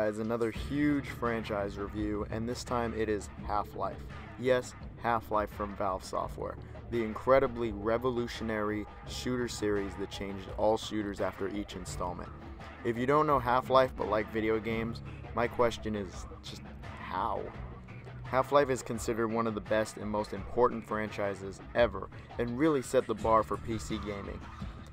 guys, another huge franchise review, and this time it is Half-Life. Yes, Half-Life from Valve Software, the incredibly revolutionary shooter series that changed all shooters after each installment. If you don't know Half-Life but like video games, my question is just how? Half-Life is considered one of the best and most important franchises ever, and really set the bar for PC gaming.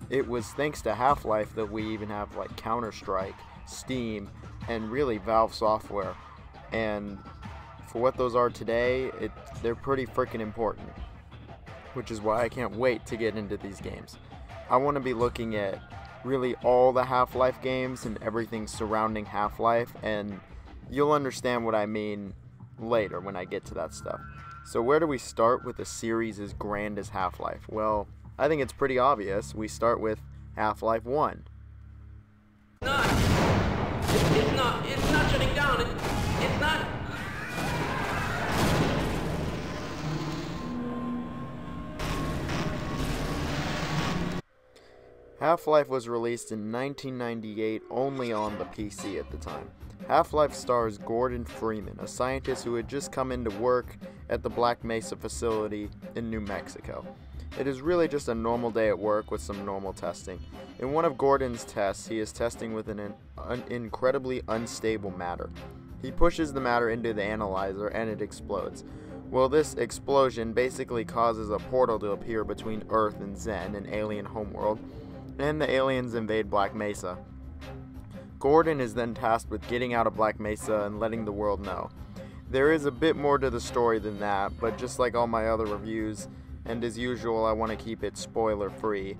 It was thanks to Half-Life that we even have like Counter-Strike, Steam, and really Valve Software. And for what those are today, they're pretty freaking important. Which is why I can't wait to get into these games. I want to be looking at really all the Half-Life games and everything surrounding Half-Life, and you'll understand what I mean later when I get to that stuff. So where do we start with a series as grand as Half-Life? Well, I think it's pretty obvious. We start with Half-Life 1. It's not shutting down. It's not. Half-Life was released in 1998 only on the PC at the time. Half-Life stars Gordon Freeman, a scientist who had just come into work at the Black Mesa facility in New Mexico. It is really just a normal day at work with some normal testing. In one of Gordon's tests, he is testing with an incredibly unstable matter. He pushes the matter into the analyzer and it explodes. Well, this explosion basically causes a portal to appear between Earth and Zen, an alien homeworld, and the aliens invade Black Mesa. Gordon is then tasked with getting out of Black Mesa and letting the world know. There is a bit more to the story than that, but just like all my other reviews, and as usual, I want to keep it spoiler free.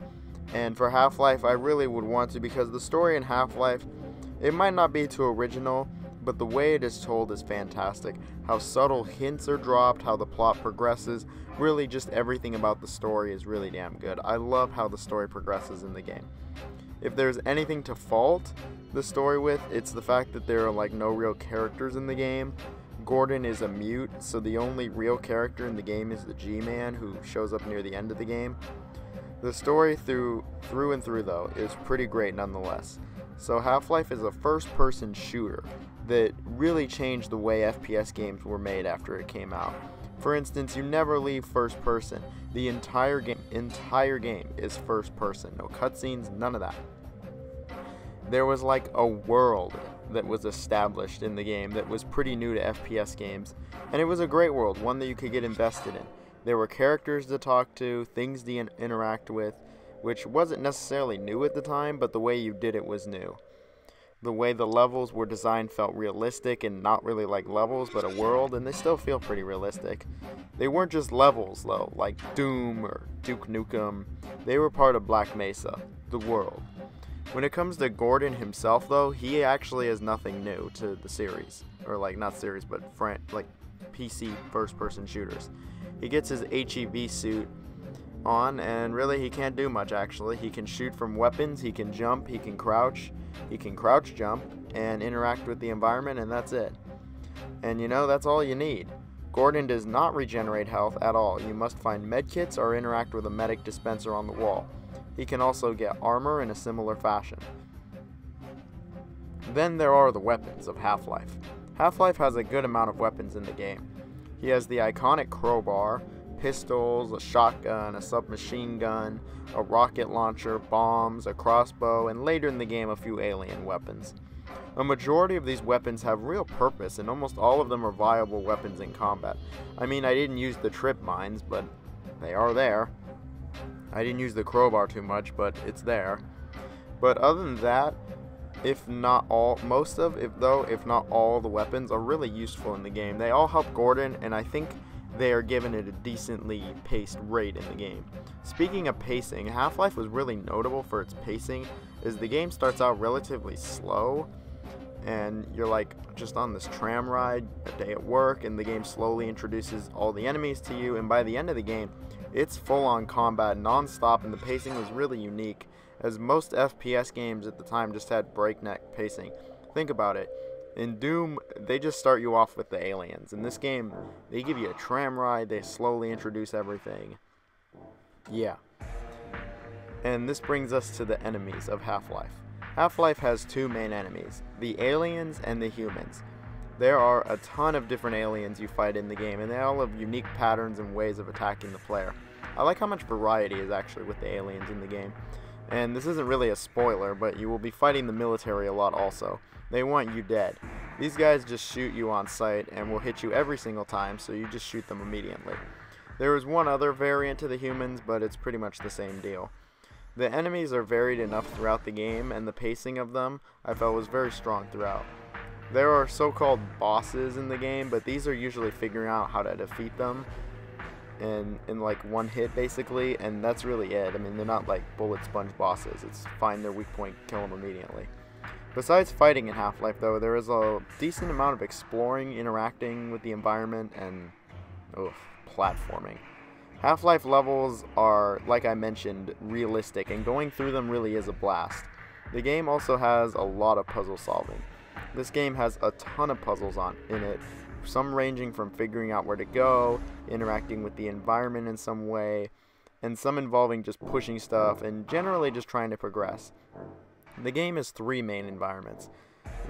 And for Half-Life, I really would want to, because the story in Half-Life, it might not be too original, but the way it is told is fantastic. How subtle hints are dropped, how the plot progresses, really just everything about the story is really damn good. I love how the story progresses in the game. If there's anything to fault the story with, it's the fact that there are like no real characters in the game. Gordon is a mute, so the only real character in the game is the G-Man, who shows up near the end of the game. The story through and through, though, is pretty great nonetheless. So Half-Life is a first-person shooter that really changed the way FPS games were made after it came out. For instance, you never leave first person. The entire game is first person. No cutscenes, none of that. There was like a world that was established in the game that was pretty new to FPS games, and it was a great world, one that you could get invested in. There were characters to talk to, things to interact with, which wasn't necessarily new at the time, but the way you did it was new. The way the levels were designed felt realistic and not really like levels, but a world, and they still feel pretty realistic. They weren't just levels, though, like Doom or Duke Nukem. They were part of Black Mesa, the world. When it comes to Gordon himself, though, he actually has nothing new to the series. Or, like, not series, but like PC first-person shooters. He gets his HEV suit on, and really he can't do much, actually. He can shoot from weapons, he can jump, he can crouch jump, and interact with the environment, and that's it. And you know, that's all you need. Gordon does not regenerate health at all. You must find medkits or interact with a medic dispenser on the wall. He can also get armor in a similar fashion. Then there are the weapons of Half-Life. Half-Life has a good amount of weapons in the game. He has the iconic crowbar, pistols, a shotgun, a submachine gun, a rocket launcher, bombs, a crossbow, and later in the game a few alien weapons. A majority of these weapons have real purpose, and almost all of them are viable weapons in combat. I mean, I didn't use the trip mines, but they are there. I didn't use the crowbar too much, but it's there. But other than that, if not all the weapons are really useful in the game. They all help Gordon, and I think they are given at a decently paced rate in the game. Speaking of pacing, Half-Life was really notable for its pacing, as the game starts out relatively slow, and you're like just on this tram ride, a day at work, and the game slowly introduces all the enemies to you, and by the end of the game, it's full-on combat, non-stop, and the pacing was really unique, as most FPS games at the time just had breakneck pacing. Think about it. In Doom, they just start you off with the aliens. In this game, they give you a tram ride, they slowly introduce everything. Yeah. And this brings us to the enemies of Half-Life. Half-Life has two main enemies, the aliens and the humans. There are a ton of different aliens you fight in the game, and they all have unique patterns and ways of attacking the player. I like how much variety is actually with the aliens in the game. And this isn't really a spoiler, but you will be fighting the military a lot also. They want you dead. These guys just shoot you on sight and will hit you every single time, so you just shoot them immediately. There is one other variant to the humans, but it's pretty much the same deal. The enemies are varied enough throughout the game, and the pacing of them I felt was very strong throughout. There are so-called bosses in the game, but these are usually figuring out how to defeat them in like one hit basically, and that's really it. I mean, they're not like bullet sponge bosses. It's find their weak point, kill them immediately. Besides fighting in Half-Life though, there is a decent amount of exploring, interacting with the environment, and platforming. Half-Life levels are, like I mentioned, realistic, and going through them really is a blast. The game also has a lot of puzzle solving. This game has a ton of puzzles in it, some ranging from figuring out where to go, interacting with the environment in some way, and some involving just pushing stuff and generally just trying to progress. The game has three main environments.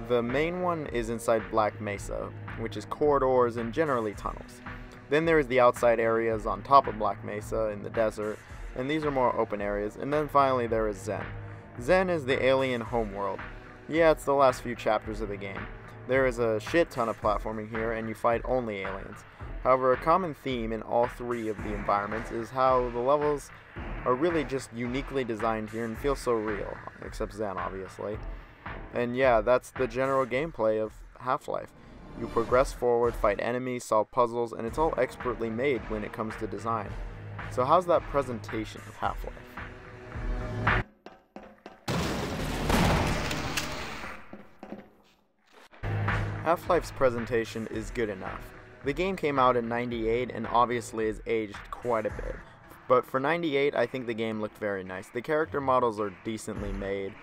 The main one is inside Black Mesa, which is corridors and generally tunnels. Then there is the outside areas on top of Black Mesa in the desert, and these are more open areas. And then finally there is Zen. Zen is the alien homeworld. Yeah, it's the last few chapters of the game. There is a shit ton of platforming here, and you fight only aliens. However, a common theme in all three of the environments is how the levels are really just uniquely designed here and feel so real, except Zen, obviously. And yeah, that's the general gameplay of Half-Life. You progress forward, fight enemies, solve puzzles, and it's all expertly made when it comes to design. So how's that presentation of Half-Life? Half-Life's presentation is good enough. The game came out in '98 and obviously has aged quite a bit. But for '98, I think the game looked very nice. The character models are decently made,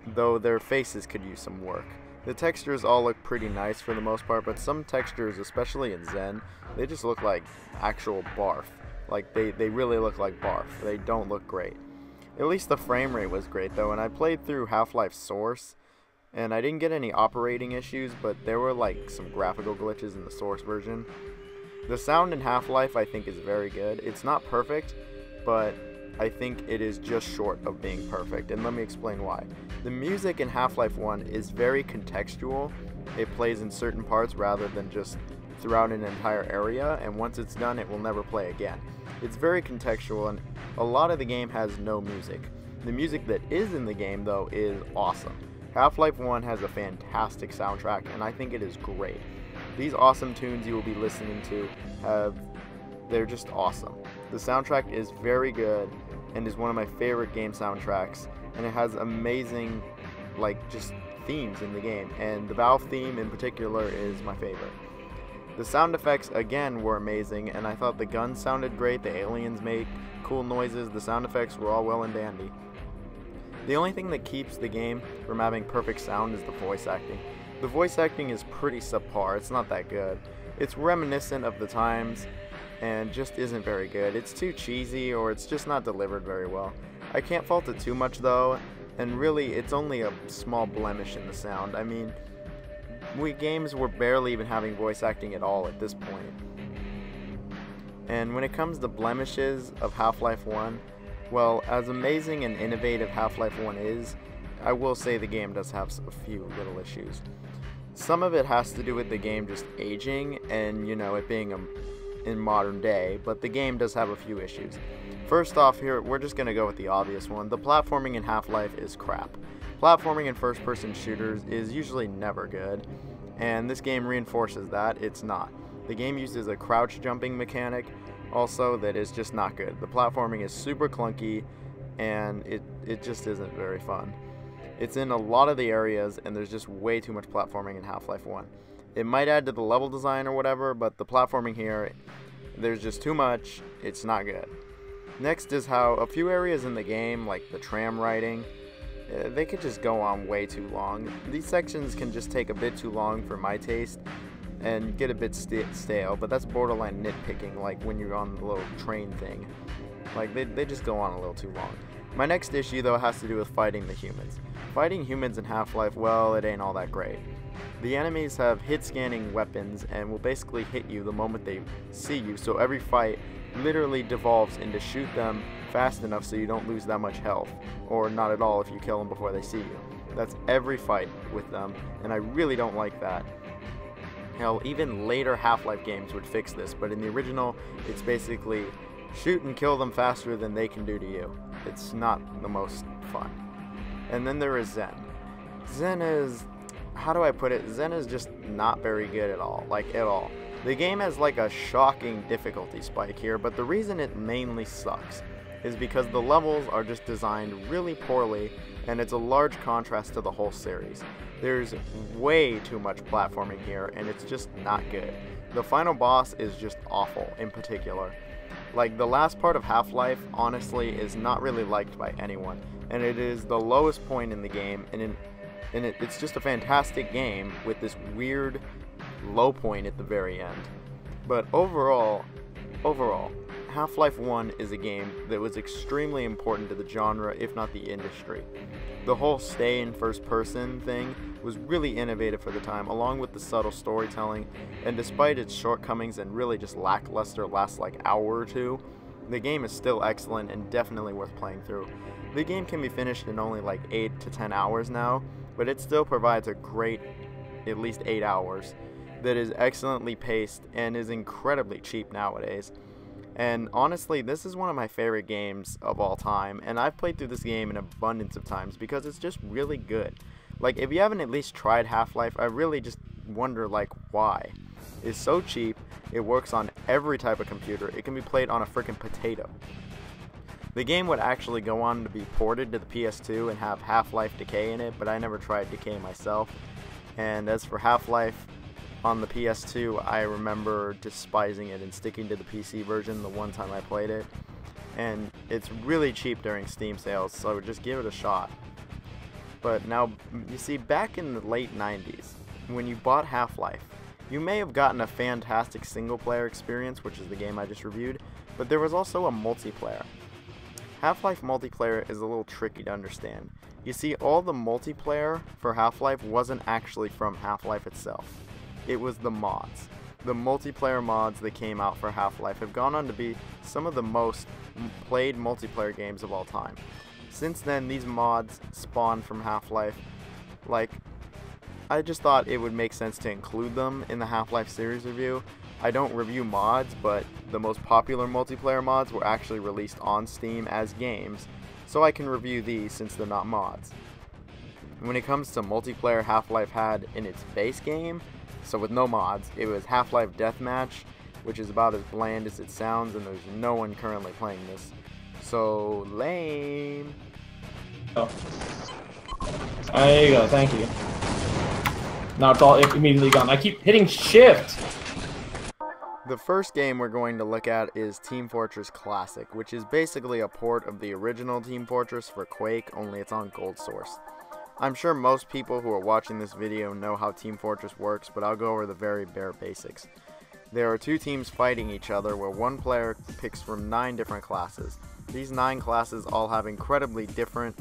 though their faces could use some work. The textures all look pretty nice for the most part, but some textures, especially in Zen, they just look like actual barf. Like, they really look like barf. They don't look great. At least the frame rate was great, though, and I played through Half-Life Source, and I didn't get any operating issues, but there were like some graphical glitches in the Source version. The sound in Half-Life I think is very good. It's not perfect, but I think it is just short of being perfect, and let me explain why. The music in Half-Life 1 is very contextual. It plays in certain parts rather than just throughout an entire area, and once it's done it will never play again. It's very contextual, and a lot of the game has no music. The music that is in the game though is awesome. Half-Life 1 has a fantastic soundtrack, and I think it is great. These awesome tunes you will be listening to they're just awesome. The soundtrack is very good and is one of my favorite game soundtracks, and it has amazing just themes in the game, and the Valve theme in particular is my favorite. The sound effects again were amazing, and I thought the guns sounded great, the aliens make cool noises, the sound effects were all well and dandy. The only thing that keeps the game from having perfect sound is the voice acting. The voice acting is pretty subpar, it's not that good. It's reminiscent of the times and just isn't very good. It's too cheesy, or it's just not delivered very well. I can't fault it too much though, and really it's only a small blemish in the sound. I mean, games were barely even having voice acting at all at this point. And when it comes to blemishes of Half-Life 1, well, as amazing and innovative Half-Life 1 is, I will say the game does have a few little issues. Some of it has to do with the game just aging and, it being in modern day, but the game does have a few issues. First off here, we're just going to go with the obvious one. The platforming in Half-Life is crap. Platforming in first-person shooters is usually never good, and this game reinforces that it's not. The game uses a crouch jumping mechanic also that is just not good. The platforming is super clunky, and it just isn't very fun. It's in a lot of the areas, and there's just way too much platforming in Half-Life 1. It might add to the level design or whatever, but the platforming here, there's just too much. It's not good. Next is how a few areas in the game, like the tram riding, they could just go on way too long. These sections can just take a bit too long for my taste and get a bit stale, but that's borderline nitpicking, like when you're on the little train thing. Like, they just go on a little too long. My next issue though has to do with fighting the humans. Fighting humans in Half-Life, well, it ain't all that great. The enemies have hit scanning weapons and will basically hit you the moment they see you, so every fight literally devolves into shoot them fast enough so you don't lose that much health, or not at all if you kill them before they see you. That's every fight with them, and I really don't like that. Hell, even later Half-Life games would fix this, but in the original, it's basically shoot and kill them faster than they can do to you. It's not the most fun. And then there is Zen. Zen is, how do I put it? Zen is just not very good at all, like at all. The game has like a shocking difficulty spike here, but the reason it mainly sucks is because the levels are just designed really poorly, and it's a large contrast to the whole series. There's way too much platforming here, and it's just not good. The final boss is just awful in particular. Like, the last part of Half-Life, honestly, is not really liked by anyone, and it is the lowest point in the game, and it's just a fantastic game with this weird low point at the very end. But overall, Half-Life 1 is a game that was extremely important to the genre, if not the industry. The whole stay in first person thing was really innovative for the time, along with the subtle storytelling, and despite its shortcomings and really just lackluster last like hour or two, the game is still excellent and definitely worth playing through. The game can be finished in only like 8 to 10 hours now, but it still provides a great at least 8 hours that is excellently paced and is incredibly cheap nowadays. And honestly, this is one of my favorite games of all time, and I've played through this game an abundance of times because it's just really good. Like, if you haven't at least tried Half-Life, I really just wonder, like, why? It's so cheap, it works on every type of computer, it can be played on a freaking potato. The game would actually go on to be ported to the PS2 and have Half-Life Decay in it, but I never tried Decay myself. And as for Half-Life on the PS2, I remember despising it and sticking to the PC version the one time I played it. And it's really cheap during Steam sales, so just give it a shot. But now, you see, back in the late 90s, when you bought Half-Life, you may have gotten a fantastic single-player experience, which is the game I just reviewed, but there was also a multiplayer. Half-Life multiplayer is a little tricky to understand. You see, all the multiplayer for Half-Life wasn't actually from Half-Life itself. It was the mods. The multiplayer mods that came out for Half-Life have gone on to be some of the most played multiplayer games of all time. Since then, these mods spawned from Half-Life. Like, I just thought it would make sense to include them in the Half-Life series review. I don't review mods, but the most popular multiplayer mods were actually released on Steam as games, so I can review these since they're not mods. When it comes to multiplayer Half-Life had in its base game, so with no mods, it was Half-Life Deathmatch, which is about as bland as it sounds, and there's no one currently playing this. So lame. Oh. There you go, thank you. Now it's all immediately gone. I keep hitting shift! The first game we're going to look at is Team Fortress Classic, which is basically a port of the original Team Fortress for Quake, only it's on Gold Source. I'm sure most people who are watching this video know how Team Fortress works, but I'll go over the very bare basics. There are two teams fighting each other where one player picks from 9 different classes. These 9 classes all have incredibly different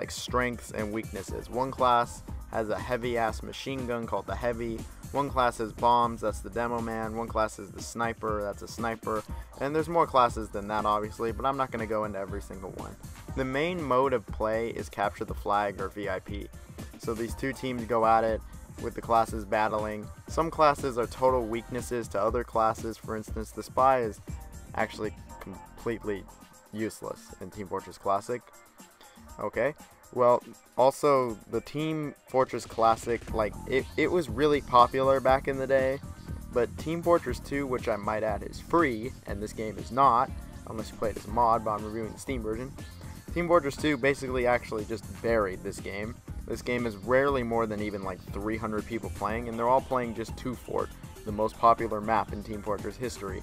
strengths and weaknesses. One class has a heavy-ass machine gun called the Heavy. One class has bombs, that's the Demo Man. One class is the Sniper, that's a Sniper. And there's more classes than that, obviously, but I'm not going to go into every single one. The main mode of play is Capture the Flag, or VIP. So these two teams go at it with the classes battling. Some classes are total weaknesses to other classes. For instance, the Spy is actually completely useless in Team Fortress Classic. Okay. Well, also, the Team Fortress Classic, it was really popular back in the day, but Team Fortress 2, which I might add is free, and this game is not, unless you play it as a mod, but I'm reviewing the Steam version. Team Fortress 2 basically actually just buried this game. This game is rarely more than even 300 people playing, and they're all playing just 2 Fort, the most popular map in Team Fortress history.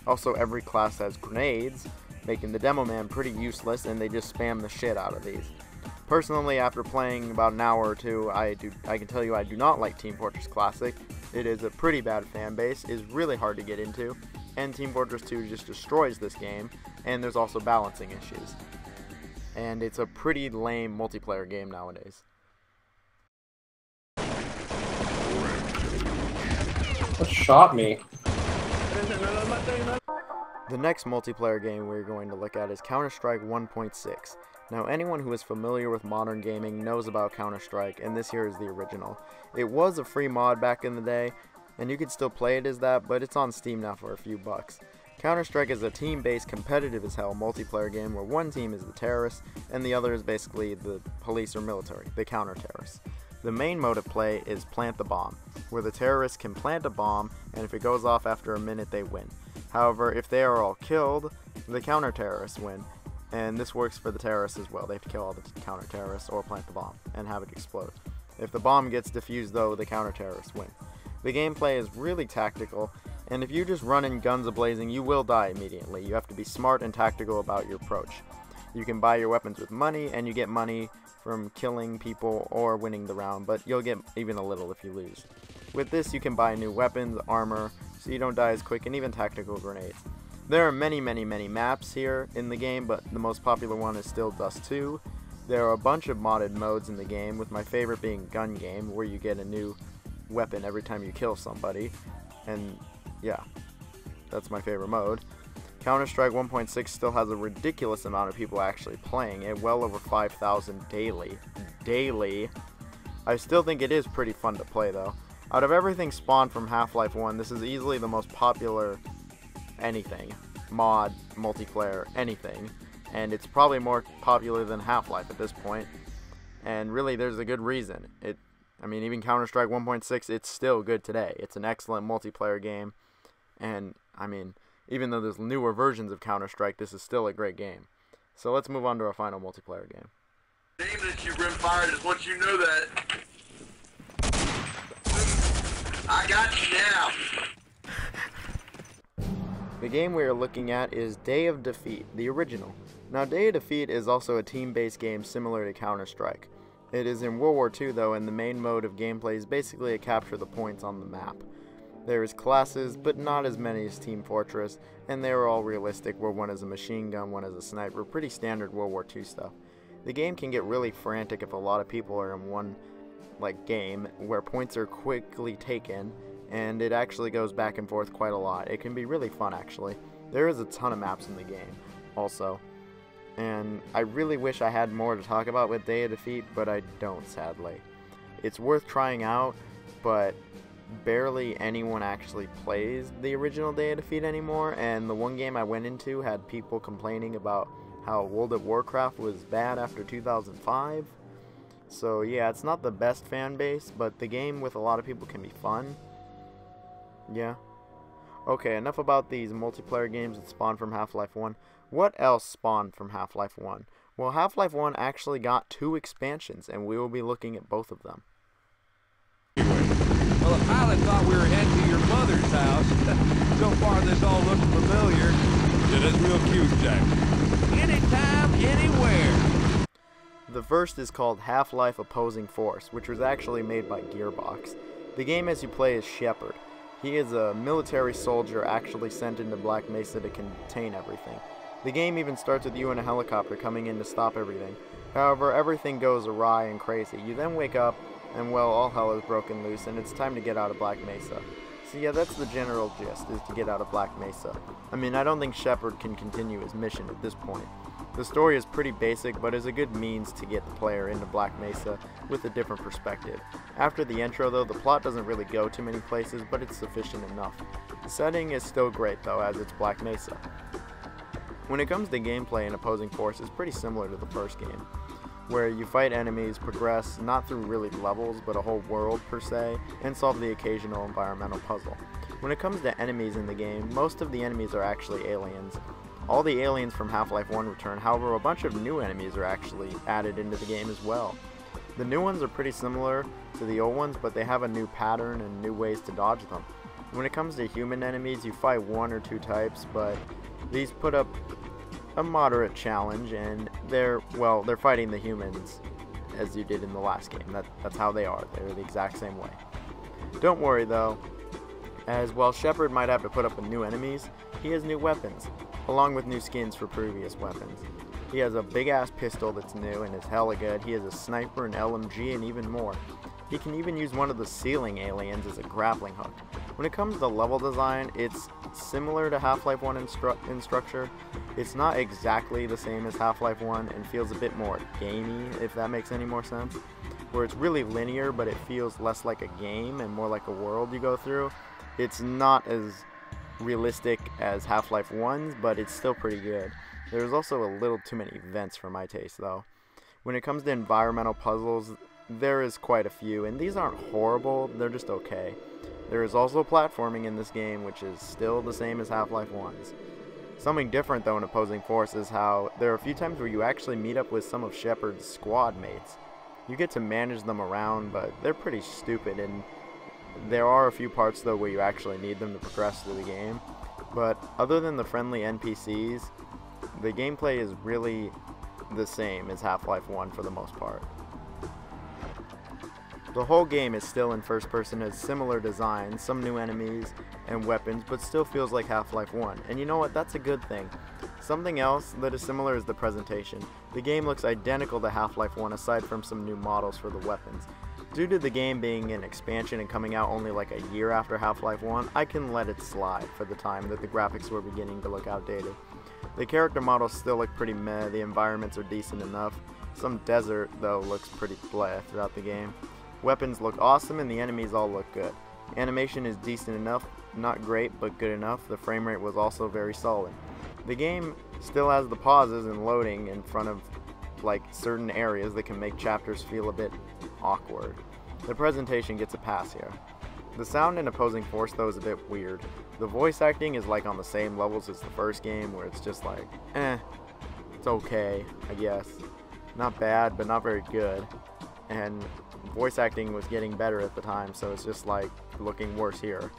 Also, every class has grenades, making the Demo Man pretty useless, and they just spam the shit out of these. Personally, after playing about an hour or two, I can tell you I do not like Team Fortress Classic. It is a pretty bad fan base, is really hard to get into, and Team Fortress 2 just destroys this game, and there's also balancing issues. and it's a pretty lame multiplayer game nowadays. What shot me? The next multiplayer game we're going to look at is Counter-Strike 1.6. Now, anyone who is familiar with modern gaming knows about Counter-Strike, and this here is the original. It was a free mod back in the day, and you could still play it as that, but it's on Steam now for a few bucks. Counter-Strike is a team-based, competitive as hell multiplayer game where one team is the terrorists, and the other is basically the police or military, the counter-terrorists. The main mode of play is Plant the Bomb, where the terrorists can plant a bomb, and if it goes off after a minute, they win. However, if they are all killed, the counter-terrorists win, and this works for the terrorists as well. They have to kill all the counter-terrorists or plant the bomb and have it explode. If the bomb gets defused, though, the counter-terrorists win. The gameplay is really tactical, and if you just run in guns a-blazing, you will die immediately. You have to be smart and tactical about your approach. You can buy your weapons with money, and you get money from killing people or winning the round, but you'll get even a little if you lose. With this, you can buy new weapons, armor, so you don't die as quick, and even tactical grenades. There are many maps here in the game, but the most popular one is still Dust 2. There are a bunch of modded modes in the game, with my favorite being Gun Game, where you get a new weapon every time you kill somebody, and yeah, that's my favorite mode. Counter-Strike 1.6 still has a ridiculous amount of people actually playing it, well over 5,000 daily. I still think it is pretty fun to play though. Out of everything spawned from Half-Life 1, this is easily the most popular anything, mod, multiplayer, anything, and it's probably more popular than Half-Life at this point, and really there's a good reason. Even Counter-Strike 1.6, it's still good today. It's an excellent multiplayer game, and even though there's newer versions of Counter-Strike, this is still a great game. So let's move on to our final multiplayer game. Name that you rimfired is what you know that. I got you now. The game we are looking at is Day of Defeat, the original. Now, Day of Defeat is also a team-based game similar to Counter-Strike. It is in World War II though, and the main mode of gameplay is basically to capture the points on the map. There is classes, but not as many as Team Fortress, and they are all realistic, where one is a machine gun, one is a sniper, pretty standard World War II stuff. The game can get really frantic if a lot of people are in one game, where points are quickly taken, and it actually goes back and forth quite a lot. It can be really fun actually. There is a ton of maps in the game, also. And I really wish I had more to talk about with Day of Defeat, but I don't, sadly. It's worth trying out, but barely anyone actually plays the original Day of Defeat anymore, and the one game I went into had people complaining about how World of Warcraft was bad after 2005. So yeah, it's not the best fan base, but the game with a lot of people can be fun. Yeah. Okay, enough about these multiplayer games that spawned from Half-Life 1. What else spawned from Half-Life 1? Well, Half-Life 1 actually got 2 expansions, and we will be looking at both of them. Well, the pilot thought we were heading to your mother's house. So far, this all looks familiar. Yeah, that's real cute, Jack. Anytime, anywhere. The first is called Half-Life Opposing Force, which was actually made by Gearbox. The game as you play is Shepard. He is a military soldier actually sent into Black Mesa to contain everything. The game even starts with you in a helicopter coming in to stop everything. However, everything goes awry and crazy. You then wake up, and well, all hell is broken loose, and it's time to get out of Black Mesa. So yeah, that's the general gist, is to get out of Black Mesa. I don't think Shepard can continue his mission at this point. The story is pretty basic, but is a good means to get the player into Black Mesa with a different perspective. After the intro though, the plot doesn't really go too many places, but it's sufficient enough. The setting is still great though, as it's Black Mesa. When it comes to gameplay in Opposing Force, it's pretty similar to the first game, where you fight enemies, progress, not through really levels, but a whole world per se, and solve the occasional environmental puzzle. When it comes to enemies in the game, most of the enemies are actually aliens. All the aliens from Half-Life 1 return, however a bunch of new enemies are actually added into the game as well. The new ones are pretty similar to the old ones, but they have a new pattern and new ways to dodge them. When it comes to human enemies, you fight 1 or 2 types, but these put up a moderate challenge, and they're fighting the humans as you did in the last game. That's how they are. They're the exact same way. Don't worry though, as while Shepard might have to put up with new enemies, he has new weapons, along with new skins for previous weapons. He has a big ass pistol that's new and is hella good. He has a sniper, an LMG, and even more. He can even use one of the ceiling aliens as a grappling hook. When it comes to level design, it's similar to Half-Life 1 in structure. It's not exactly the same as Half-Life 1 and feels a bit more gamey, if that makes any more sense. Where it's really linear, but it feels less like a game and more like a world you go through. It's not as realistic as Half-Life 1's, but it's still pretty good. There's also a little too many events for my taste, though. When it comes to environmental puzzles, there is quite a few, and these aren't horrible, they're just okay. There is also platforming in this game, which is still the same as Half-Life 1's. Something different, though, in Opposing Force is how there are a few times where you actually meet up with some of Shepard's squad mates. You get to manage them around, but they're pretty stupid, and there are a few parts, though, where you actually need them to progress through the game. But other than the friendly NPCs, the gameplay is really the same as Half-Life 1 for the most part. The whole game is still in first person, has similar designs, some new enemies and weapons, but still feels like Half-Life 1. And you know what, that's a good thing. Something else that is similar is the presentation. The game looks identical to Half-Life 1 aside from some new models for the weapons. Due to the game being an expansion and coming out only like a year after Half-Life 1, I can let it slide for the time that the graphics were beginning to look outdated. The character models still look pretty meh, the environments are decent enough. Some desert, though, looks pretty bleh throughout the game. Weapons look awesome and the enemies all look good. Animation is decent enough, not great, but good enough. The frame rate was also very solid. The game still has the pauses and loading in front of like certain areas that can make chapters feel a bit awkward. The presentation gets a pass here. The sound in Opposing Force, though, is a bit weird. The voice acting is like on the same levels as the first game, where it's just like, it's okay, I guess. Not bad, but not very good. And voice acting was getting better at the time, so it's just like looking worse here.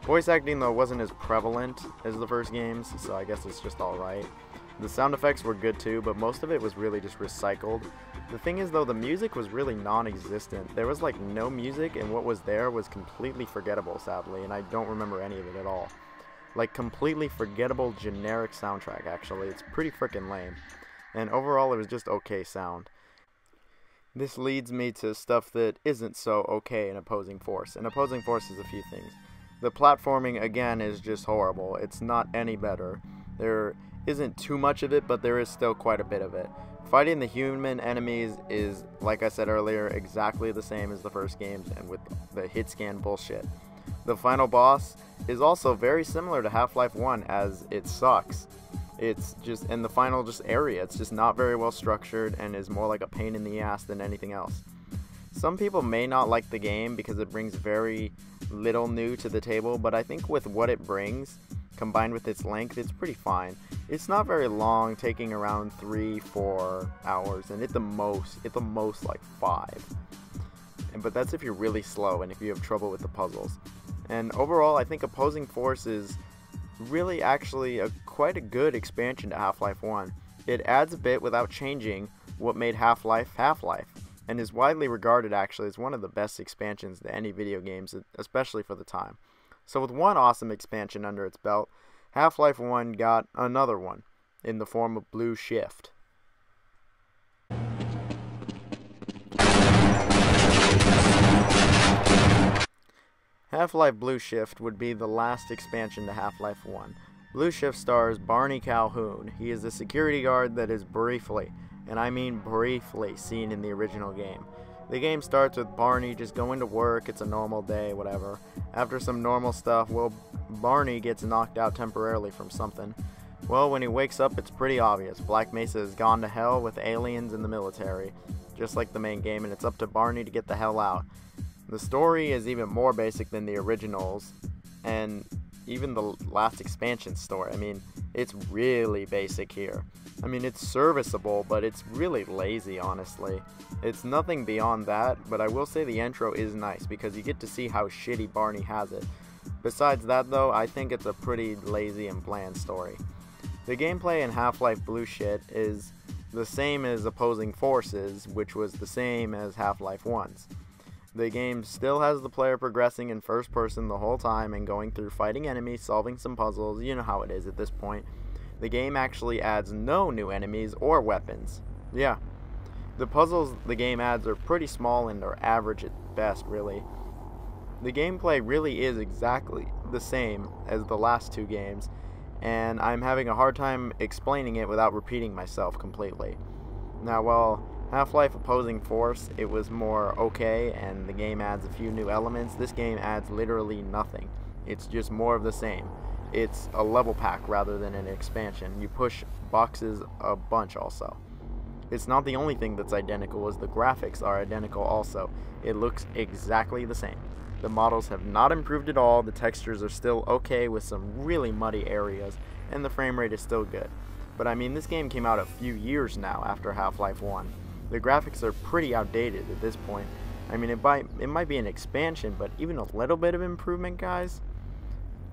Voice acting, though, wasn't as prevalent as the first games, so I guess it's just alright. The sound effects were good too, but most of it was really just recycled. The thing is, though, the music was really non-existent. There was like no music, and what was there was completely forgettable, sadly, and I don't remember any of it at all. Like, completely forgettable generic soundtrack, actually. It's pretty freaking lame. And overall, it was just okay sound. This leads me to stuff that isn't so okay in Opposing Force. And Opposing Force is a few things. The platforming, again, is just horrible. It's not any better. There isn't too much of it, but there is still quite a bit of it. Fighting the human enemies is, like I said earlier, exactly the same as the first games, and with the hit scan bullshit. The final boss is also very similar to Half-Life 1, as it sucks. It's just, in the final just area, it's just not very well structured and is more like a pain in the ass than anything else. Some people may not like the game because it brings very little new to the table, but I think with what it brings, combined with its length, it's pretty fine. It's not very long, taking around 3-4 hours, and at the most like 5. But that's if you're really slow and if you have trouble with the puzzles. And overall, I think Opposing Force is really actually quite a good expansion to Half-Life 1. It adds a bit without changing what made Half-Life Half-Life, and is widely regarded actually as one of the best expansions to any video games, especially for the time. So with one awesome expansion under its belt, Half-Life 1 got another one in the form of Blue Shift. Half-Life Blue Shift would be the last expansion to Half-Life 1. Blue Shift stars Barney Calhoun. He is a security guard that is briefly, and I mean briefly, seen in the original game. The game starts with Barney just going to work, it's a normal day, whatever. After some normal stuff, well, Barney gets knocked out temporarily from something. Well, when he wakes up, it's pretty obvious. Black Mesa has gone to hell with aliens and the military, just like the main game, and it's up to Barney to get the hell out. The story is even more basic than the originals, and even the last expansion story. I mean, it's really basic here. I mean, it's serviceable, but it's really lazy, honestly. It's nothing beyond that, but I will say the intro is nice because you get to see how shitty Barney has it. Besides that, though, I think it's a pretty lazy and bland story. The gameplay in Half-Life Blue Shit is the same as Opposing Forces, which was the same as Half-Life 1's. The game still has the player progressing in first person the whole time and going through fighting enemies, solving some puzzles, you know how it is at this point. The game actually adds no new enemies or weapons. Yeah, the puzzles the game adds are pretty small and are average at best, really. The gameplay really is exactly the same as the last two games, and I'm having a hard time explaining it without repeating myself completely. Now, while Half-Life Opposing Force, it was more okay, and the game adds a few new elements, this game adds literally nothing. It's just more of the same. It's a level pack rather than an expansion. You push boxes a bunch also. It's not the only thing that's identical, as the graphics are identical also. It looks exactly the same. The models have not improved at all, the textures are still okay with some really muddy areas, and the frame rate is still good. But I mean, this game came out a few years now after Half-Life 1. The graphics are pretty outdated at this point. I mean, it might be an expansion, but even a little bit of improvement, guys?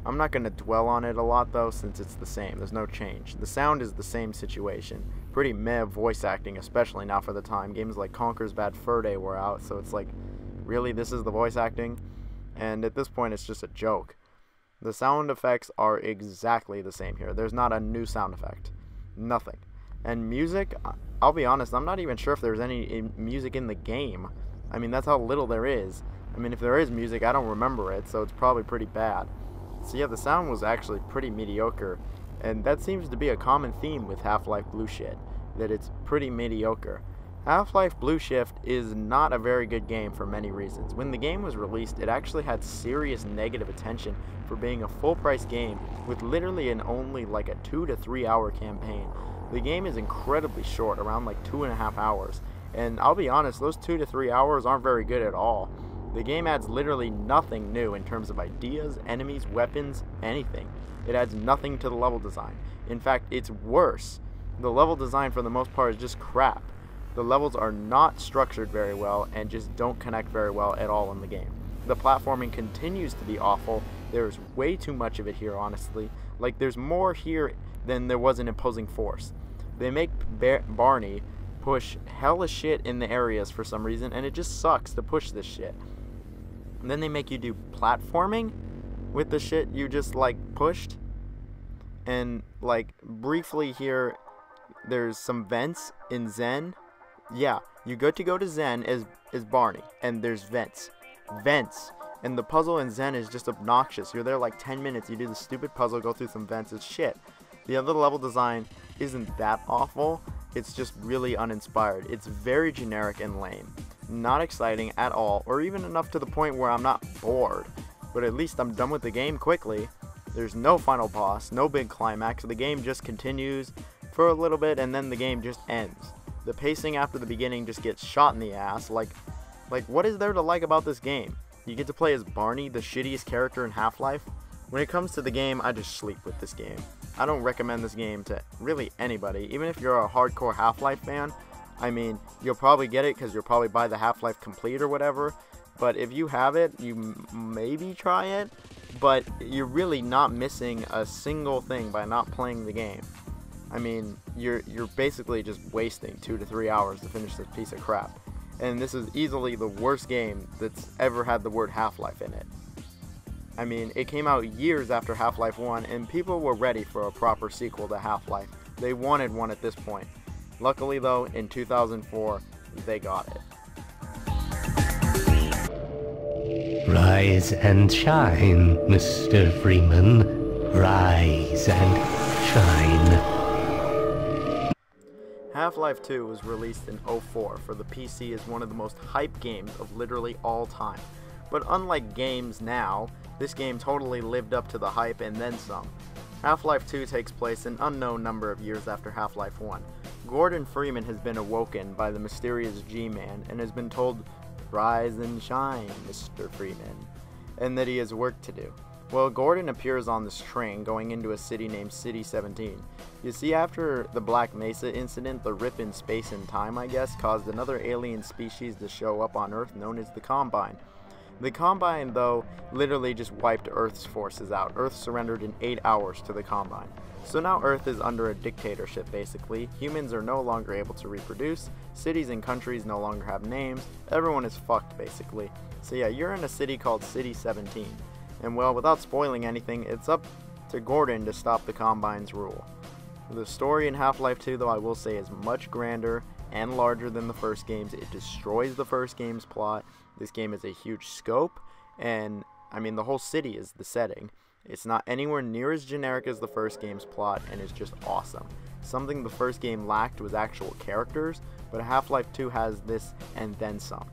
I'm not going to dwell on it a lot though, since it's the same. There's no change. The sound is the same situation. Pretty meh voice acting, especially now for the time. Games like Conker's Bad Fur Day were out, so it's like, really, this is the voice acting? And at this point, it's just a joke. The sound effects are exactly the same here. There's not a new sound effect. Nothing. And music, I'll be honest, I'm not even sure if there's any music in the game. I mean, that's how little there is. I mean, if there is music, I don't remember it, so it's probably pretty bad. So yeah, the sound was actually pretty mediocre, and that seems to be a common theme with Half-Life Blue Shift, that it's pretty mediocre. Half-Life Blue Shift is not a very good game for many reasons. When the game was released, it actually had serious negative attention for being a full-price game with literally only like a 2 to 3 hour campaign. The game is incredibly short, around like 2.5 hours, and I'll be honest, those 2 to 3 hours aren't very good at all. The game adds literally nothing new in terms of ideas, enemies, weapons, anything. It adds nothing to the level design. In fact, it's worse. The level design for the most part is just crap. The levels are not structured very well and just don't connect very well at all in the game. The platforming continues to be awful. There's way too much of it here, honestly. Like, there's more here than there was in Opposing Force. They make Barney push hella shit in the areas for some reason, and it just sucks to push this shit. And then they make you do platforming with the shit you just, like, pushed. And, like, briefly here, there's some vents in Zen. Yeah, you go to Zen as Barney, and there's vents. Vents. And the puzzle in Zen is just obnoxious. You're there like 10 minutes, you do the stupid puzzle, go through some vents, it's shit. The other level design isn't that awful, it's just really uninspired. It's very generic and lame. Not exciting at all, or even enough to the point where I'm not bored. But at least I'm done with the game quickly. There's no final boss, no big climax, the game just continues for a little bit and then the game just ends. The pacing after the beginning just gets shot in the ass. Like what is there to like about this game? You get to play as Barney, the shittiest character in Half-Life. When it comes to the game, I just sleep with this game. I don't recommend this game to really anybody, even if you're a hardcore Half-Life fan. I mean, you'll probably get it because you'll probably buy the Half-Life Complete or whatever. But if you have it, you maybe try it. But you're really not missing a single thing by not playing the game. I mean, you're basically just wasting 2 to 3 hours to finish this piece of crap. And this is easily the worst game that's ever had the word Half-Life in it. I mean, it came out years after Half-Life 1, and people were ready for a proper sequel to Half-Life. They wanted one at this point. Luckily, though, in 2004, they got it. Rise and shine, Mr. Freeman. Rise and shine. Half-Life 2 was released in 2004 for the PC as one of the most hyped games of literally all time. But unlike games now, this game totally lived up to the hype and then some. Half-Life 2 takes place an unknown number of years after Half-Life 1. Gordon Freeman has been awoken by the mysterious G-Man and has been told, "Rise and shine, Mr. Freeman," and that he has work to do. Well, Gordon appears on this train going into a city named City 17. You see, after the Black Mesa incident, the rip in space and time, I guess, caused another alien species to show up on Earth known as the Combine. The Combine, though, literally just wiped Earth's forces out. Earth surrendered in 8 hours to the Combine. So now Earth is under a dictatorship, basically. Humans are no longer able to reproduce. Cities and countries no longer have names. Everyone is fucked, basically. So yeah, you're in a city called City 17. And well, without spoiling anything, it's up to Gordon to stop the Combine's rule. The story in Half-Life 2, though, I will say is much grander and larger than the first games. It destroys the first game's plot. This game has a huge scope, and I mean, the whole city is the setting. It's not anywhere near as generic as the first game's plot, and it's just awesome. Something the first game lacked was actual characters, but Half-Life 2 has this and then some.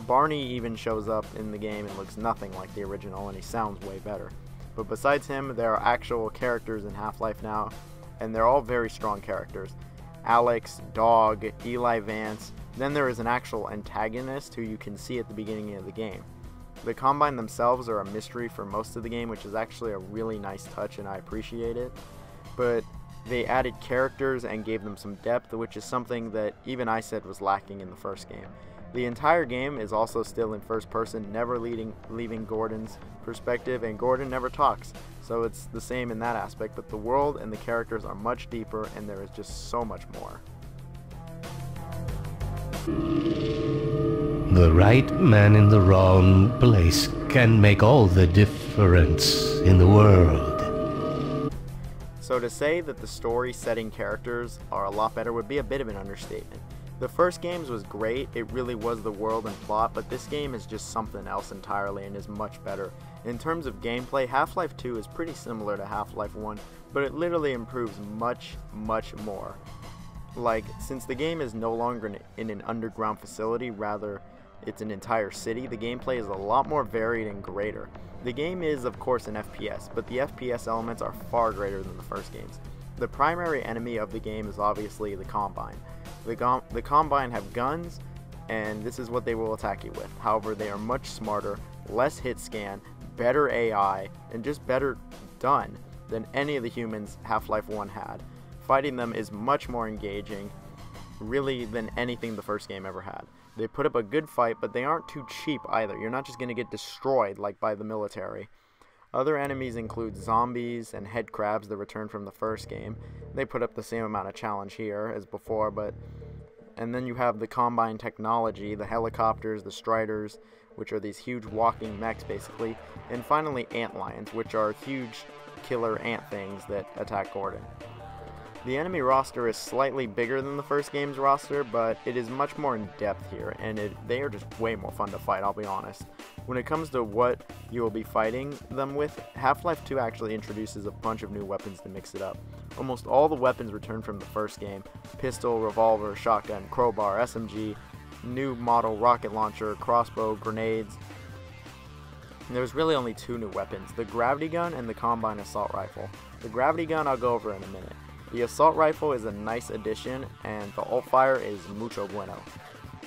Barney even shows up in the game and looks nothing like the original, and he sounds way better. But besides him, there are actual characters in Half-Life now, and they're all very strong characters. Alex, Dog, Eli Vance. Then there is an actual antagonist who you can see at the beginning of the game. The Combine themselves are a mystery for most of the game, which is actually a really nice touch, and I appreciate it. But they added characters and gave them some depth, which is something that even I said was lacking in the first game. The entire game is also still in first person, never leaving Gordon's perspective, and Gordon never talks. So it's the same in that aspect, but the world and the characters are much deeper, and there is just so much more. The right man in the wrong place can make all the difference in the world. So to say that the story, setting, characters are a lot better would be a bit of an understatement. The first games was great, it really was the world and plot, but this game is just something else entirely and is much better. In terms of gameplay, Half-Life 2 is pretty similar to Half-Life 1, but it literally improves much, much more. Like, since the game is no longer in an underground facility, rather it's an entire city, the gameplay is a lot more varied and greater. The game is, of course, an FPS, but the FPS elements are far greater than the first games. The primary enemy of the game is obviously the Combine. The Combine have guns, and this is what they will attack you with. However, they are much smarter, less hit scan, better AI, and just better done than any of the humans Half-Life 1 had. Fighting them is much more engaging, really, than anything the first game ever had. They put up a good fight, but they aren't too cheap either. You're not just going to get destroyed like by the military. Other enemies include zombies and head crabs that return from the first game. They put up the same amount of challenge here as before, and then you have the Combine technology, the helicopters, the Striders, which are these huge walking mechs basically, and finally antlions, which are huge killer ant things that attack Gordon. The enemy roster is slightly bigger than the first game's roster, but it is much more in depth here, and they are just way more fun to fight, I'll be honest. When it comes to what you will be fighting them with, Half-Life 2 actually introduces a bunch of new weapons to mix it up. Almost all the weapons return from the first game: pistol, revolver, shotgun, crowbar, SMG, new model rocket launcher, crossbow, grenades. And there's really only two new weapons: the gravity gun and the Combine assault rifle. The gravity gun I'll go over in a minute. The assault rifle is a nice addition, and the ult fire is mucho bueno.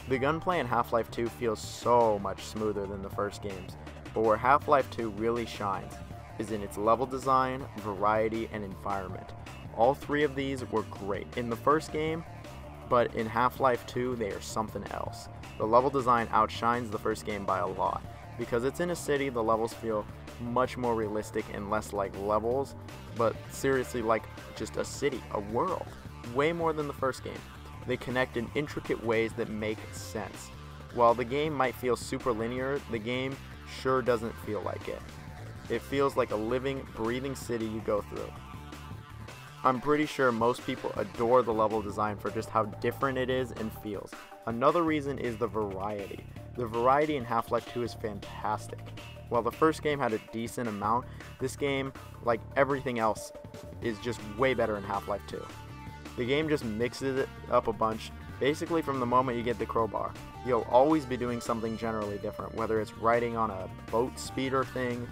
The gunplay in Half-Life 2 feels so much smoother than the first games, but where Half-Life 2 really shines is in its level design, variety, and environment. All three of these were great in the first game, but in Half-Life 2 they are something else. The level design outshines the first game by a lot. Because it's in a city, the levels feel much more realistic and less like levels, but seriously like just a city, a world. Way more than the first game. They connect in intricate ways that make sense. While the game might feel super linear, the game sure doesn't feel like it. It feels like a living, breathing city you go through. I'm pretty sure most people adore the level design for just how different it is and feels. Another reason is the variety. The variety in Half-Life 2 is fantastic. While the first game had a decent amount, this game, like everything else, is just way better in Half-Life 2. The game just mixes it up a bunch, basically from the moment you get the crowbar. You'll always be doing something generally different, whether it's riding on a boat speeder thing,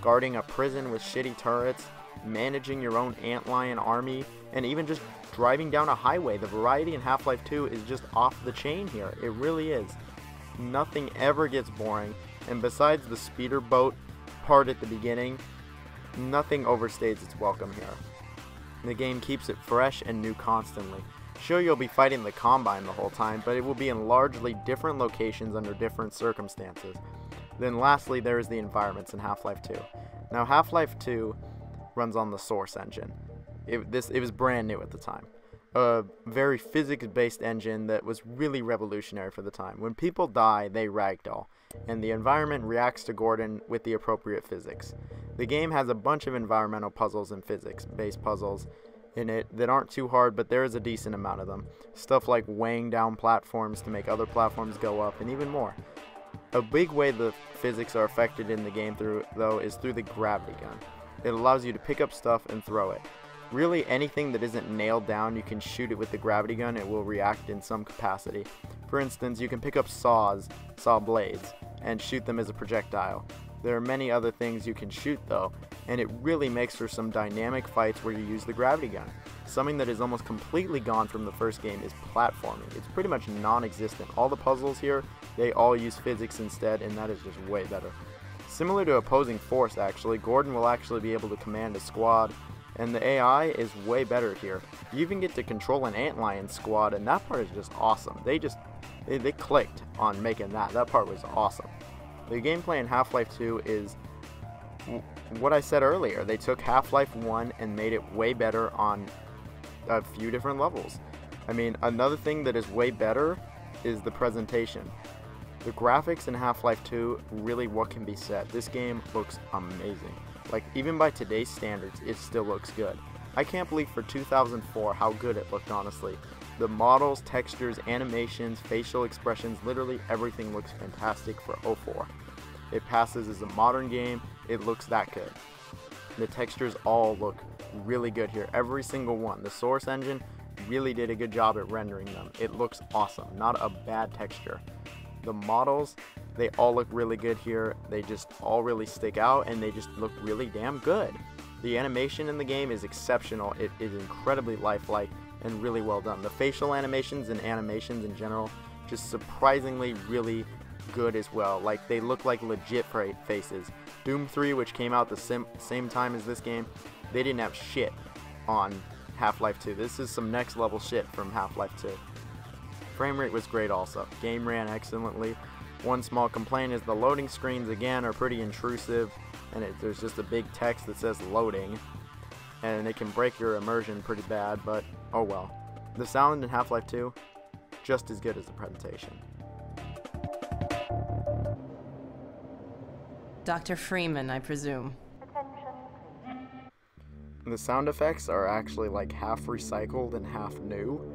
guarding a prison with shitty turrets, managing your own antlion army, and even just driving down a highway. The variety in Half-Life 2 is just off the chain here. It really is. Nothing ever gets boring, and besides the speeder boat part at the beginning, nothing overstays its welcome here. The game keeps it fresh and new constantly. Sure, you'll be fighting the Combine the whole time, but it will be in largely different locations under different circumstances. Then lastly, there is the environments in Half-Life 2. Now, Half-Life 2 runs on the Source engine. It was brand new at the time. A very physics-based engine that was really revolutionary for the time. When people die, they ragdoll, and the environment reacts to Gordon with the appropriate physics. The game has a bunch of environmental puzzles and physics-based puzzles in it that aren't too hard, but there is a decent amount of them. Stuff like weighing down platforms to make other platforms go up, and even more. A big way the physics are affected in the game though is through the gravity gun. It allows you to pick up stuff and throw it. Really, anything that isn't nailed down, you can shoot it with the gravity gun, it will react in some capacity. For instance, you can pick up saw blades, and shoot them as a projectile. There are many other things you can shoot though, and it really makes for some dynamic fights where you use the gravity gun. Something that is almost completely gone from the first game is platforming. It's pretty much non-existent. All the puzzles here, they all use physics instead, and that is just way better. Similar to Opposing Force actually, Gordon will actually be able to command a squad, and the AI is way better here. You even get to control an antlion squad, and that part is just awesome. They clicked on making that. That part was awesome. The gameplay in Half-Life 2 is what I said earlier. They took Half-Life 1 and made it way better on a few different levels. I mean, another thing that is way better is the presentation. The graphics in Half-Life 2, really what can be said. This game looks amazing. Like, even by today's standards, it still looks good. I can't believe for 2004 how good it looked, honestly. The models, textures, animations, facial expressions, literally everything looks fantastic for 04. It passes as a modern game, it looks that good. The textures all look really good here, every single one. The Source engine really did a good job at rendering them. It looks awesome, not a bad texture. The models, they all look really good here. They just all really stick out, and they just look really damn good. The animation in the game is exceptional. It is incredibly lifelike and really well done. The facial animations and animations in general, just surprisingly really good as well. Like, they look like legit faces. Doom 3, which came out the same time as this game, they didn't have shit on Half-Life 2. This is some next level shit from Half-Life 2. Frame rate was great also. Game ran excellently. One small complaint is the loading screens again are pretty intrusive, and there's just a big text that says loading, and it can break your immersion pretty bad, but oh well. The sound in Half-Life 2, just as good as the presentation. Dr. Freeman, I presume. The sound effects are actually like half recycled and half new.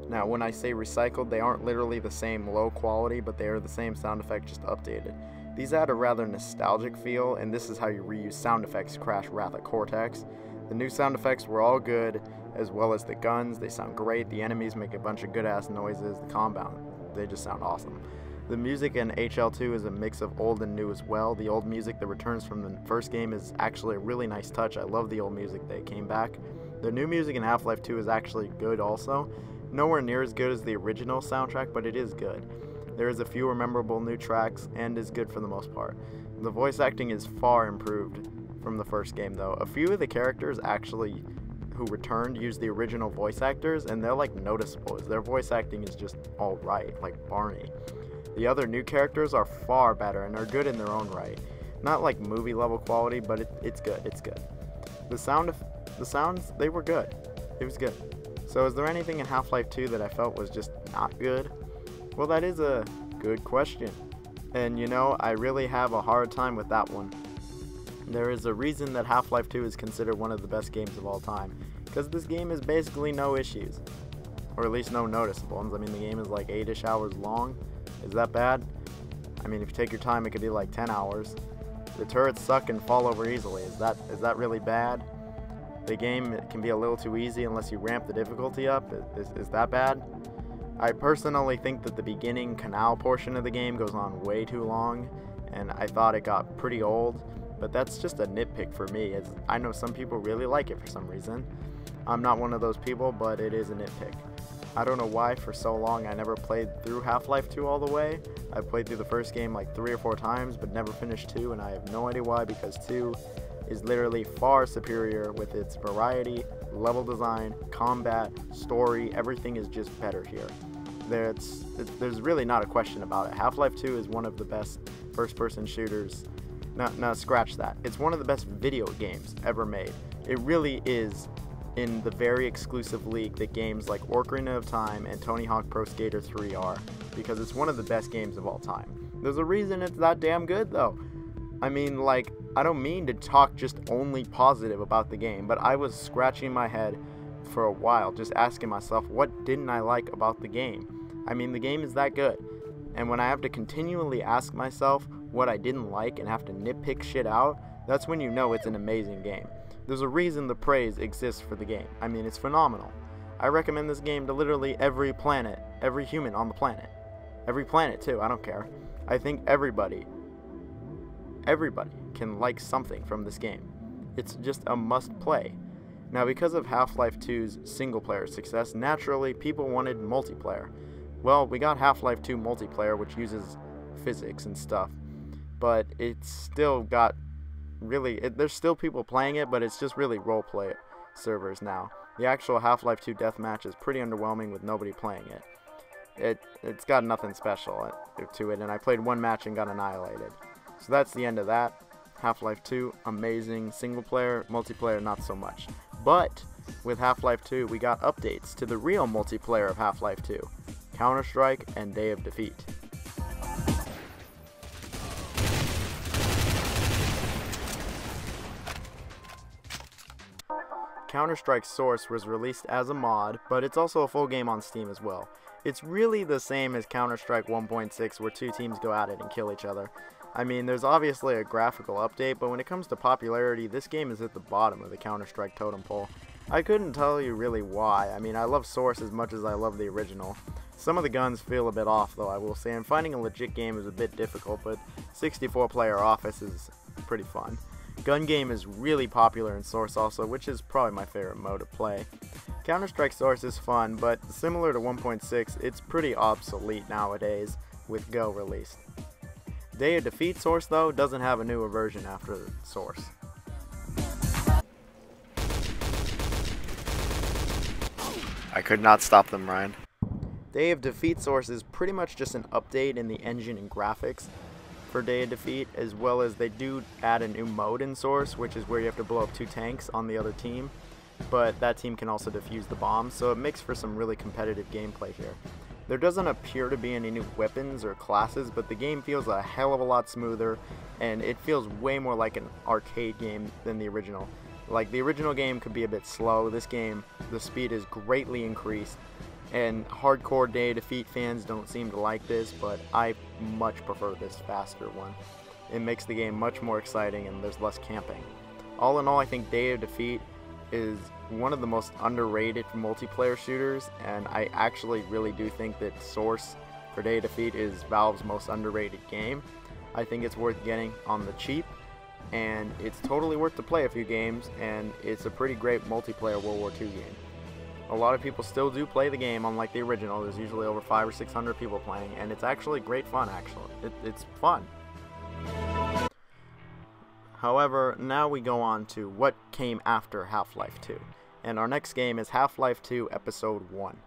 Now, when I say recycled, they aren't literally the same low quality, but they are the same sound effect, just updated. These add a rather nostalgic feel, and this is how you reuse sound effects Crash Wrath of Cortex. The new sound effects were all good, as well as the guns. They sound great. The enemies make a bunch of good-ass noises. The combat, they just sound awesome. The music in HL2 is a mix of old and new as well. The old music that returns from the first game is actually a really nice touch. I love the old music that came back. The new music in Half-Life 2 is actually good also. Nowhere near as good as the original soundtrack, but it is good. There is a few memorable new tracks and is good for the most part. The voice acting is far improved from the first game though. A few of the characters actually who returned used the original voice actors, and they're like noticeable as their voice acting is just alright, like Barney. The other new characters are far better and are good in their own right. Not like movie level quality, but it's good, it's good. The sounds, they were good. It was good. So is there anything in Half-Life 2 that I felt was just not good? Well, that is a good question. And you know, I really have a hard time with that one. There is a reason that Half-Life 2 is considered one of the best games of all time. Because this game has basically no issues. Or at least no noticeable ones. I mean, the game is like 8-ish hours long. Is that bad? I mean, if you take your time, it could be like 10 hours. The turrets suck and fall over easily. Is that really bad? The game can be a little too easy unless you ramp the difficulty up. Is that bad? I personally think that the beginning canal portion of the game goes on way too long, and I thought it got pretty old, but that's just a nitpick for me, as I know some people really like it for some reason. I'm not one of those people, but it is a nitpick. I don't know why for so long I never played through Half-Life 2 all the way. I played through the first game like 3 or 4 times, but never finished 2, and I have no idea why, because 2 is literally far superior with its variety, level design, combat, story. Everything is just better here. There's really not a question about it. Half-Life 2 is one of the best first-person shooters. No, scratch that. It's one of the best video games ever made. It really is in the very exclusive league that games like Ocarina of Time and Tony Hawk Pro Skater 3 are, because it's one of the best games of all time. There's a reason it's that damn good though. I mean, like, I don't mean to talk just only positive about the game, but I was scratching my head for a while, just asking myself, what didn't I like about the game? I mean, the game is that good. And when I have to continually ask myself what I didn't like and have to nitpick shit out, that's when you know it's an amazing game. There's a reason the praise exists for the game. I mean, it's phenomenal. I recommend this game to literally every planet, every human on the planet. Every planet too, I don't care. I think everybody can like something from this game. It's just a must play. Now, because of Half-Life 2's single-player success, naturally, people wanted multiplayer. Well, we got Half-Life 2 multiplayer, which uses physics and stuff, but it's still got there's still people playing it, but it's just really roleplay servers now. The actual Half-Life 2 deathmatch is pretty underwhelming with nobody playing it. It's got nothing special to it, and I played one match and got annihilated. So that's the end of that. Half-Life 2, amazing single-player, multiplayer, not so much. But with Half-Life 2, we got updates to the real multiplayer of Half-Life 2, Counter-Strike and Day of Defeat. Counter-Strike Source was released as a mod, but it's also a full game on Steam as well. It's really the same as Counter-Strike 1.6, where two teams go at it and kill each other. I mean, there's obviously a graphical update, but when it comes to popularity, this game is at the bottom of the Counter-Strike totem pole. I couldn't tell you really why. I mean, I love Source as much as I love the original. Some of the guns feel a bit off, though, I will say, and finding a legit game is a bit difficult, but 64-player Office is pretty fun. Gun game is really popular in Source also, which is probably my favorite mode to play. Counter-Strike Source is fun, but similar to 1.6, it's pretty obsolete nowadays with Go released. Day of Defeat Source, though, doesn't have a newer version after Source. I could not stop them, Ryan. Day of Defeat Source is pretty much just an update in the engine and graphics for Day of Defeat, as well as they do add a new mode in Source, which is where you have to blow up 2 tanks on the other team, but that team can also defuse the bomb, so it makes for some really competitive gameplay here. There doesn't appear to be any new weapons or classes, but the game feels a hell of a lot smoother, and it feels way more like an arcade game than the original. Like, the original game could be a bit slow. This game, the speed is greatly increased, and hardcore Day of Defeat fans don't seem to like this, but I much prefer this faster one. It makes the game much more exciting, and there's less camping. All in all, I think Day of Defeat is one of the most underrated multiplayer shooters, and I actually really do think that Source for Day of Defeat is Valve's most underrated game. I think it's worth getting on the cheap, and it's totally worth to play a few games, and it's a pretty great multiplayer World War II game. A lot of people still do play the game, unlike the original. There's usually over 500 or 600 people playing, and it's actually great fun, actually. It's fun. However, now we go on to what came after Half-Life 2. And our next game is Half-Life 2 Episode 1.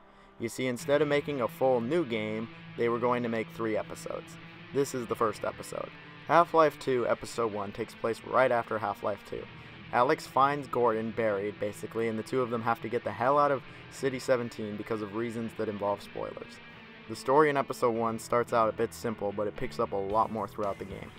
You see, instead of making a full new game, they were going to make 3 episodes. This is the first episode. Half-Life 2 Episode 1 takes place right after Half-Life 2. Alex finds Gordon buried, basically, and the two of them have to get the hell out of City 17 because of reasons that involve spoilers. The story in Episode 1 starts out a bit simple, but it picks up a lot more throughout the game.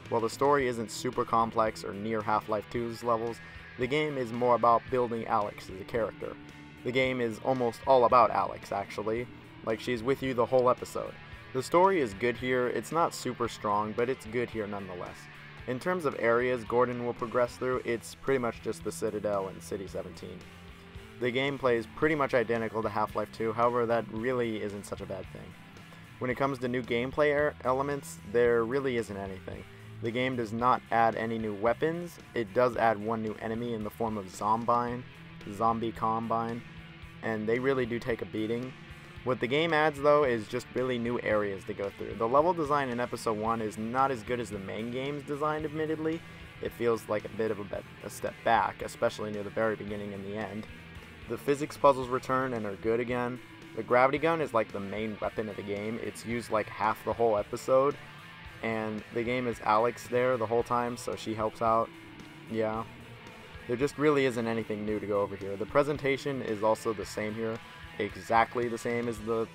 While the story isn't super complex or near Half-Life 2's levels, the game is more about building Alex as a character. The game is almost all about Alex, actually, like she's with you the whole episode. The story is good here. It's not super strong, but it's good here nonetheless. In terms of areas Gordon will progress through, it's pretty much just the Citadel and City 17. The gameplay is pretty much identical to Half-Life 2, however that really isn't such a bad thing. When it comes to new gameplay elements, there really isn't anything. The game does not add any new weapons. It does add one new enemy in the form of Zombie Combine, and they really do take a beating. What the game adds, though, is just really new areas to go through. The level design in Episode 1 is not as good as the main game's design, admittedly. It feels like a bit of a step back, especially near the very beginning and the end. The physics puzzles return and are good again. The gravity gun is like the main weapon of the game. It's used like half the whole episode, and the game is Alex there the whole time, so she helps out. Yeah. There just really isn't anything new to go over here. The presentation is also the same here. Exactly the same as the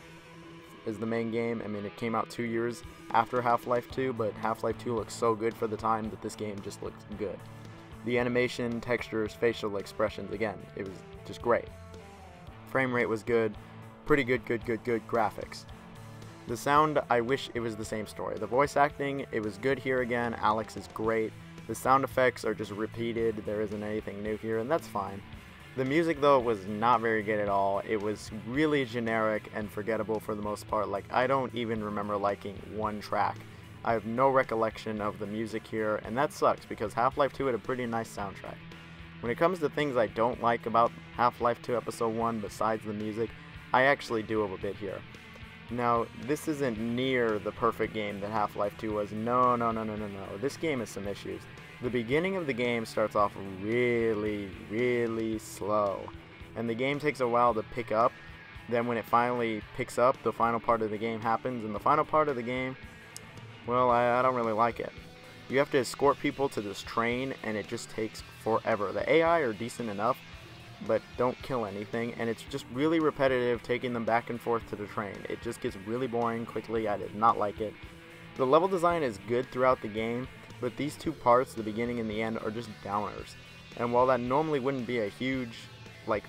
main game. I mean, it came out 2 years after Half-Life 2, but Half-Life 2 looks so good for the time that this game just looks good. The animation, textures, facial expressions, again, it was just great. Frame rate was good. Pretty good graphics. The sound, I wish it was the same story. The voice acting, it was good here again. Alex is great. The sound effects are just repeated. There isn't anything new here, and that's fine. The music, though, was not very good at all. It was really generic and forgettable for the most part. Like, I don't even remember liking one track. I have no recollection of the music here, and that sucks because Half-Life 2 had a pretty nice soundtrack. When it comes to things I don't like about Half-Life 2 Episode 1 besides the music, I actually do have a bit here. Now, this isn't near the perfect game that Half-Life 2 was. No. This game has some issues. The beginning of the game starts off really slow, and the game takes a while to pick up. Then when it finally picks up, the final part of the game happens, and the final part of the game, well, I don't really like it. You have to escort people to this train, and it just takes forever. The AI are decent enough, but don't kill anything, and it's just really repetitive taking them back and forth to the train. It just gets really boring quickly. I did not like it. The level design is good throughout the game, but these two parts, the beginning and the end, are just downers. And while that normally wouldn't be a huge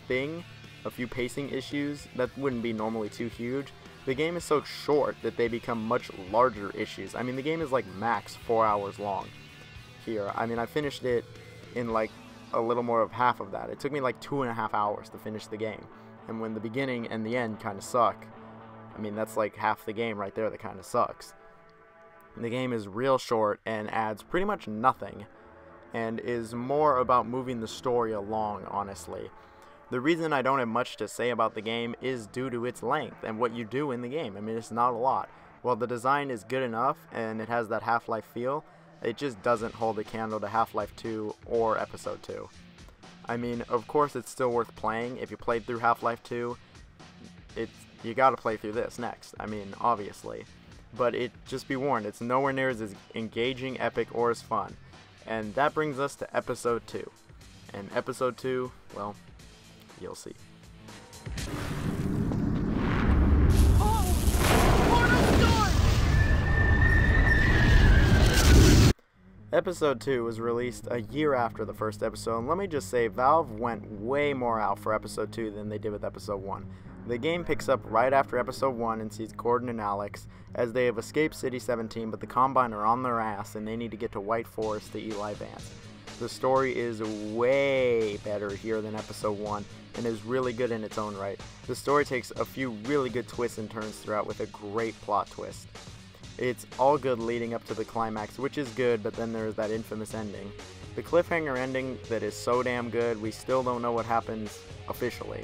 thing, a few pacing issues, that wouldn't be normally too huge, the game is so short that they become much larger issues. I mean, the game is like max 4 hours long here. I mean, I finished it in like a little more of half of that. It took me like 2.5 hours to finish the game. And when the beginning and the end kind of suck, I mean, that's like half the game right there that kind of sucks. The game is real short and adds pretty much nothing, and is more about moving the story along, honestly. The reason I don't have much to say about the game is due to its length and what you do in the game. I mean, it's not a lot. While the design is good enough and it has that Half-Life feel, it just doesn't hold a candle to Half-Life 2 or Episode 2. I mean, of course it's still worth playing. If you played through Half-Life 2, you gotta play through this next. I mean, obviously. But just be warned, it's nowhere near as engaging, epic, or as fun. And that brings us to Episode 2. And Episode 2, well, you'll see. Episode 2 was released a year after the first episode, and let me just say, Valve went way more out for Episode 2 than they did with Episode 1. The game picks up right after Episode 1 and sees Gordon and Alex as they have escaped City 17, but the Combine are on their ass and they need to get to White Forest to Eli Vance. The story is way better here than Episode 1 and is really good in its own right. The story takes a few really good twists and turns throughout with a great plot twist. It's all good leading up to the climax, which is good, but then there's that infamous ending. The cliffhanger ending that is so damn good, we still don't know what happens officially.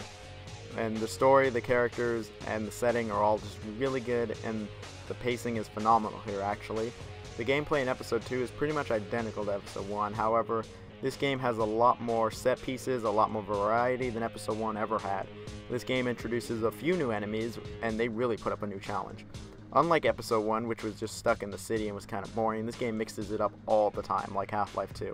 And the story, the characters, and the setting are all just really good, and the pacing is phenomenal here, actually. The gameplay in Episode 2 is pretty much identical to Episode 1, however, this game has a lot more set pieces, a lot more variety than Episode 1 ever had. This game introduces a few new enemies, and they really put up a new challenge. Unlike Episode 1, which was just stuck in the city and was kind of boring, this game mixes it up all the time, like Half-Life 2.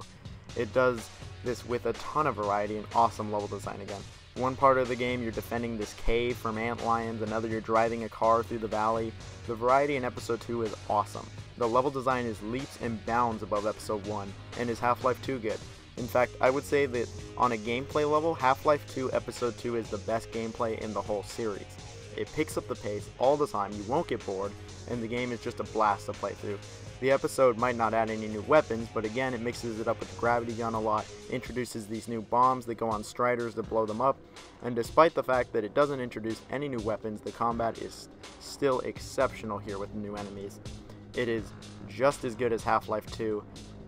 It does this with a ton of variety and awesome level design again. One part of the game you're defending this cave from ant lions, another you're driving a car through the valley. The variety in Episode 2 is awesome. The level design is leaps and bounds above Episode 1, and is Half-Life 2 good. In fact, I would say that on a gameplay level, Half-Life 2 Episode 2 is the best gameplay in the whole series. It picks up the pace all the time, you won't get bored, and the game is just a blast to play through. The episode might not add any new weapons, but again, it mixes it up with the gravity gun a lot, introduces these new bombs that go on striders to blow them up, and despite the fact that it doesn't introduce any new weapons, the combat is still exceptional here with new enemies. It is just as good as Half-Life 2,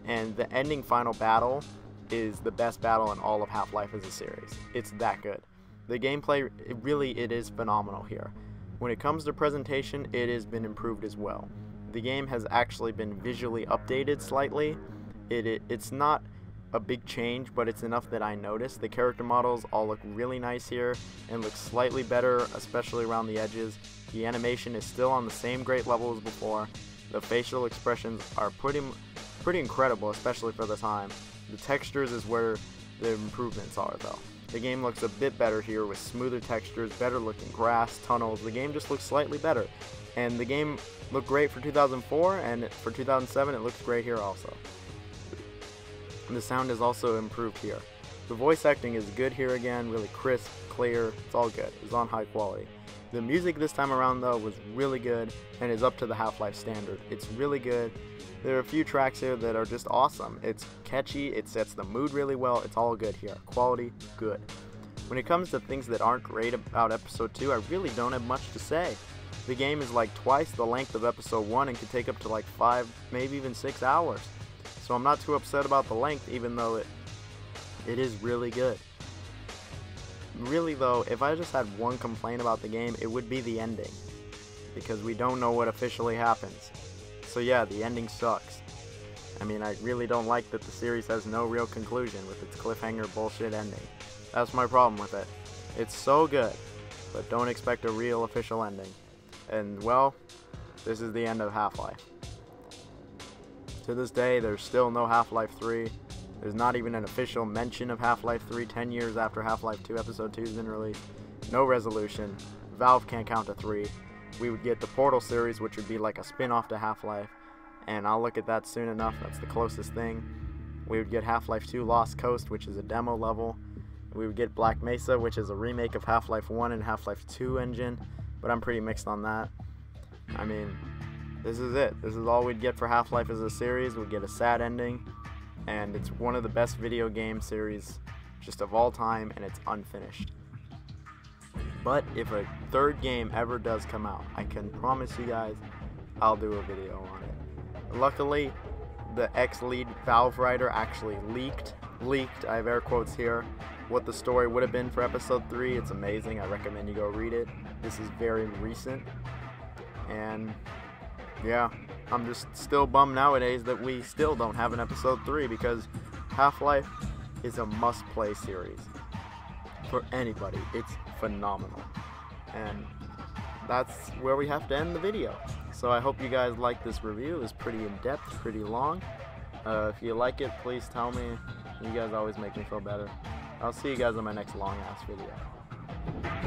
and the ending final battle is the best battle in all of Half-Life as a series. It's that good. The gameplay, it is phenomenal here. When it comes to presentation, it has been improved as well. The game has actually been visually updated slightly. It's not a big change, but it's enough that I noticed. The character models all look really nice here and look slightly better, especially around the edges. The animation is still on the same great level as before. The facial expressions are pretty incredible, especially for the time. The textures is where the improvements are, though. The game looks a bit better here with smoother textures, better looking grass, tunnels. The game just looks slightly better. And the game looked great for 2004, and for 2007 it looks great here also. The sound is also improved here. The voice acting is good here again, really crisp, clear, it's all good. It's on high quality. The music this time around though was really good and is up to the Half-Life standard. It's really good. There are a few tracks here that are just awesome. It's catchy, it sets the mood really well, it's all good here. Quality, good. When it comes to things that aren't great about Episode 2, I really don't have much to say. The game is like twice the length of Episode 1 and can take up to like 5, maybe even 6 hours. So I'm not too upset about the length, even though it is really good. Really though, if I just had one complaint about the game, it would be the ending. Because we don't know what officially happens. So yeah, the ending sucks. I mean, I really don't like that the series has no real conclusion with its cliffhanger bullshit ending. That's my problem with it. It's so good, but don't expect a real official ending. And well, this is the end of Half-Life. To this day, there's still no Half-Life 3. There's not even an official mention of Half-Life 3 10 years after Half-Life 2 Episode 2 has been released. No resolution. Valve can't count to 3. We would get the Portal series, which would be like a spin-off to Half-Life, and I'll look at that soon enough. That's the closest thing. We would get Half-Life 2 Lost Coast, which is a demo level. We would get Black Mesa, which is a remake of Half-Life 1 and Half-Life 2 engine, but I'm pretty mixed on that. I mean, this is it. This is all we'd get for Half-Life as a series. We'd get a sad ending, and it's one of the best video game series just of all time, and it's unfinished. But if a third game ever does come out, I can promise you guys I'll do a video on it. Luckily, the ex-lead Valve writer actually leaked, I have air quotes here, what the story would have been for Episode 3. It's amazing. I recommend you go read it. This is very recent. And yeah, I'm just still bummed nowadays that we still don't have an Episode 3, because Half-Life is a must-play series. For anybody, it's phenomenal. And that's where we have to end the video. So I hope you guys like this review. It was pretty in-depth, pretty long. If you like it, please tell me. You guys always make me feel better. I'll see you guys on my next long-ass video.